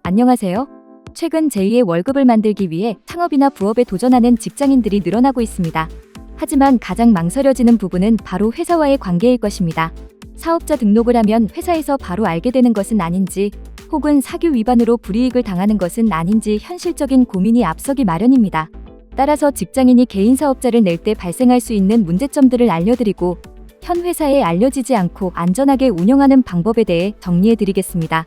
안녕하세요. 최근 제2의 월급을 만들기 위해 창업이나 부업에 도전하는 직장인들이 늘어나고 있습니다. 하지만 가장 망설여지는 부분은 바로 회사와의 관계일 것입니다. 사업자 등록을 하면 회사에서 바로 알게 되는 것은 아닌지, 혹은 사규 위반으로 불이익을 당하는 것은 아닌지 현실적인 고민이 앞서기 마련입니다. 따라서 직장인이 개인 사업자를 낼 때 발생할 수 있는 문제점들을 알려드리고, 현 회사에 알려지지 않고 안전하게 운영하는 방법에 대해 정리해드리겠습니다.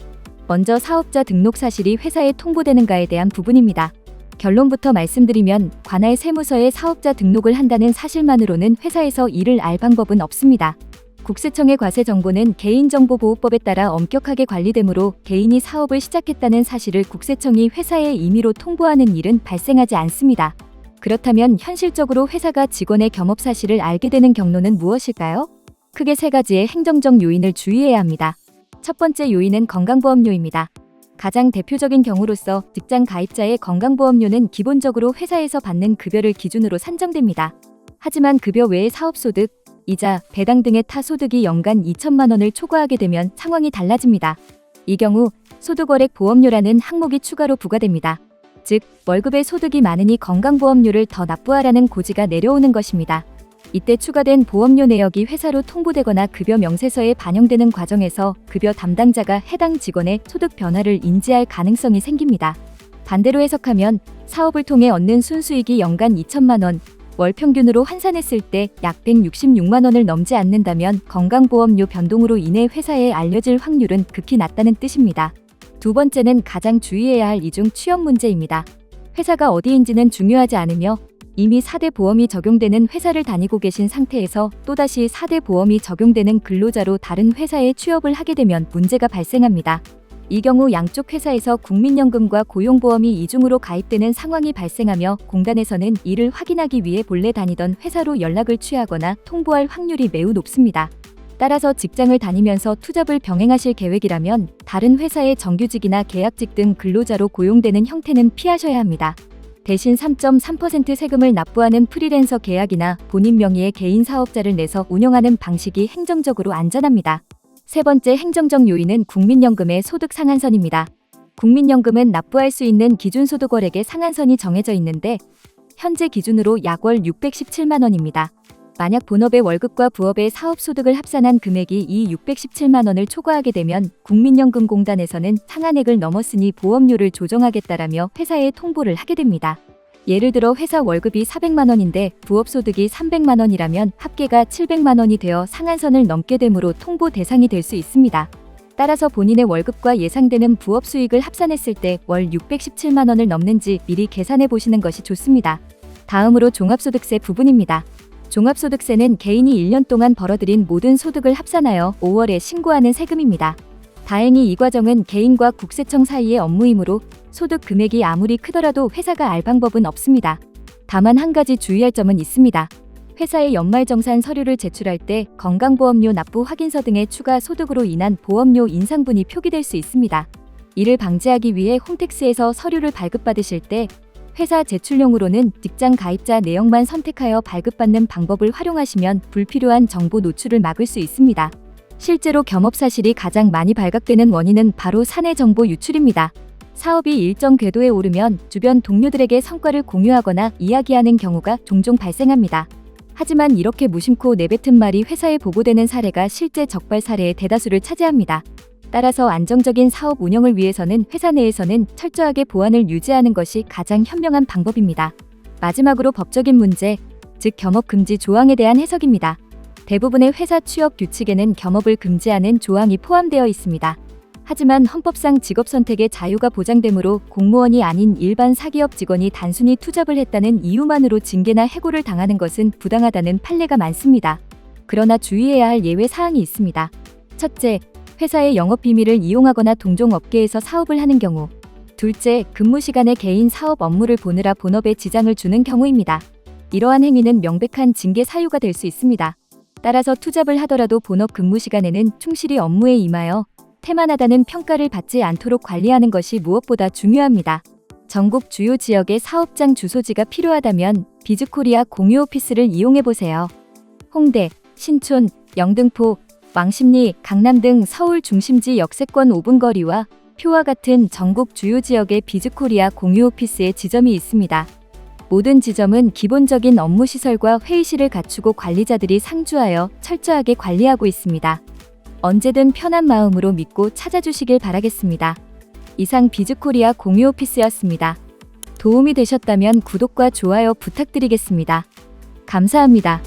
먼저 사업자 등록 사실이 회사에 통보되는가에 대한 부분입니다. 결론부터 말씀드리면 관할 세무서에 사업자 등록을 한다는 사실만으로는 회사에서 이를 알 방법은 없습니다. 국세청의 과세 정보는 개인정보보호법에 따라 엄격하게 관리되므로 개인이 사업을 시작했다는 사실을 국세청이 회사에 임의로 통보하는 일은 발생하지 않습니다. 그렇다면 현실적으로 회사가 직원의 겸업 사실을 알게 되는 경로는 무엇일까요? 크게 세 가지의 행정적 요인을 주의해야 합니다. 첫 번째 요인은 건강보험료입니다. 가장 대표적인 경우로서 직장 가입자의 건강보험료는 기본적으로 회사에서 받는 급여를 기준으로 산정됩니다. 하지만 급여 외의 사업소득, 이자, 배당 등의 타 소득이 연간 2천만 원을 초과하게 되면 상황이 달라집니다. 이 경우 소득월액 보험료라는 항목이 추가로 부과됩니다. 즉, 월급의 소득이 많으니 건강보험료를 더 납부하라는 고지가 내려오는 것입니다. 이때 추가된 보험료 내역이 회사로 통보되거나 급여 명세서에 반영되는 과정에서 급여 담당자가 해당 직원의 소득 변화를 인지할 가능성이 생깁니다. 반대로 해석하면 사업을 통해 얻는 순수익이 연간 2천만 원, 월 평균으로 환산했을 때 약 166만 원을 넘지 않는다면 건강보험료 변동으로 인해 회사에 알려질 확률은 극히 낮다는 뜻입니다. 두 번째는 가장 주의해야 할 이중 취업 문제입니다. 회사가 어디인지는 중요하지 않으며 이미 4대 보험이 적용되는 회사를 다니고 계신 상태에서 또다시 4대 보험이 적용되는 근로자로 다른 회사에 취업을 하게 되면 문제가 발생합니다. 이 경우 양쪽 회사에서 국민연금과 고용보험이 이중으로 가입되는 상황이 발생하며 공단에서는 이를 확인하기 위해 본래 다니던 회사로 연락을 취하거나 통보할 확률이 매우 높습니다. 따라서 직장을 다니면서 투잡을 병행하실 계획이라면 다른 회사의 정규직이나 계약직 등 근로자로 고용되는 형태는 피하셔야 합니다. 대신 3.3% 세금을 납부하는 프리랜서 계약이나 본인 명의의 개인 사업자를 내서 운영하는 방식이 행정적으로 안전합니다. 세 번째 행정적 요인은 국민연금의 소득 상한선입니다. 국민연금은 납부할 수 있는 기준소득월액의 상한선이 정해져 있는데 현재 기준으로 약 월 617만 원입니다. 만약 본업의 월급과 부업의 사업소득을 합산한 금액이 이 617만 원을 초과하게 되면 국민연금공단에서는 상한액을 넘었으니 보험료를 조정하겠다라며 회사에 통보를 하게 됩니다. 예를 들어 회사 월급이 400만 원인데 부업소득이 300만 원이라면 합계가 700만 원이 되어 상한선을 넘게 되므로 통보 대상이 될 수 있습니다. 따라서 본인의 월급과 예상되는 부업 수익을 합산했을 때 월 617만 원을 넘는지 미리 계산해 보시는 것이 좋습니다. 다음으로 종합소득세 부분입니다. 종합소득세는 개인이 1년 동안 벌어들인 모든 소득을 합산하여 5월에 신고하는 세금입니다. 다행히 이 과정은 개인과 국세청 사이의 업무이므로 소득 금액이 아무리 크더라도 회사가 알 방법은 없습니다. 다만 한 가지 주의할 점은 있습니다. 회사의 연말정산 서류를 제출할 때 건강보험료 납부 확인서 등의 추가 소득으로 인한 보험료 인상분이 표기될 수 있습니다. 이를 방지하기 위해 홈택스에서 서류를 발급받으실 때 회사 제출용으로는 직장 가입자 내역만 선택하여 발급받는 방법을 활용하시면 불필요한 정보 노출을 막을 수 있습니다. 실제로 겸업 사실이 가장 많이 발각되는 원인은 바로 사내 정보 유출입니다. 사업이 일정 궤도에 오르면 주변 동료들에게 성과를 공유하거나 이야기하는 경우가 종종 발생합니다. 하지만 이렇게 무심코 내뱉은 말이 회사에 보고되는 사례가 실제 적발 사례의 대다수를 차지합니다. 따라서 안정적인 사업 운영을 위해서는 회사 내에서는 철저하게 보안을 유지하는 것이 가장 현명한 방법입니다. 마지막으로 법적인 문제, 즉 겸업 금지 조항에 대한 해석입니다. 대부분의 회사 취업 규칙에는 겸업을 금지하는 조항이 포함되어 있습니다. 하지만 헌법상 직업 선택의 자유가 보장되므로 공무원이 아닌 일반 사기업 직원이 단순히 투잡을 했다는 이유만으로 징계나 해고를 당하는 것은 부당하다는 판례가 많습니다. 그러나 주의해야 할 예외 사항이 있습니다. 첫째, 회사의 영업 비밀을 이용하거나 동종 업계에서 사업을 하는 경우. 둘째, 근무 시간에 개인 사업 업무를 보느라 본업에 지장을 주는 경우입니다. 이러한 행위는 명백한 징계 사유가 될 수 있습니다. 따라서 투잡을 하더라도 본업 근무 시간에는 충실히 업무에 임하여 태만하다는 평가를 받지 않도록 관리하는 것이 무엇보다 중요합니다. 전국 주요 지역의 사업장 주소지가 필요하다면 비즈코리아 공유 오피스를 이용해보세요. 홍대, 신촌, 영등포, 왕십리, 강남 등 서울 중심지 역세권 5분 거리와 표와 같은 전국 주요 지역의 비즈코리아 공유 오피스에 지점이 있습니다. 모든 지점은 기본적인 업무 시설과 회의실을 갖추고 관리자들이 상주하여 철저하게 관리하고 있습니다. 언제든 편한 마음으로 믿고 찾아주시길 바라겠습니다. 이상 비즈코리아 공유 오피스였습니다. 도움이 되셨다면 구독과 좋아요 부탁드리겠습니다. 감사합니다.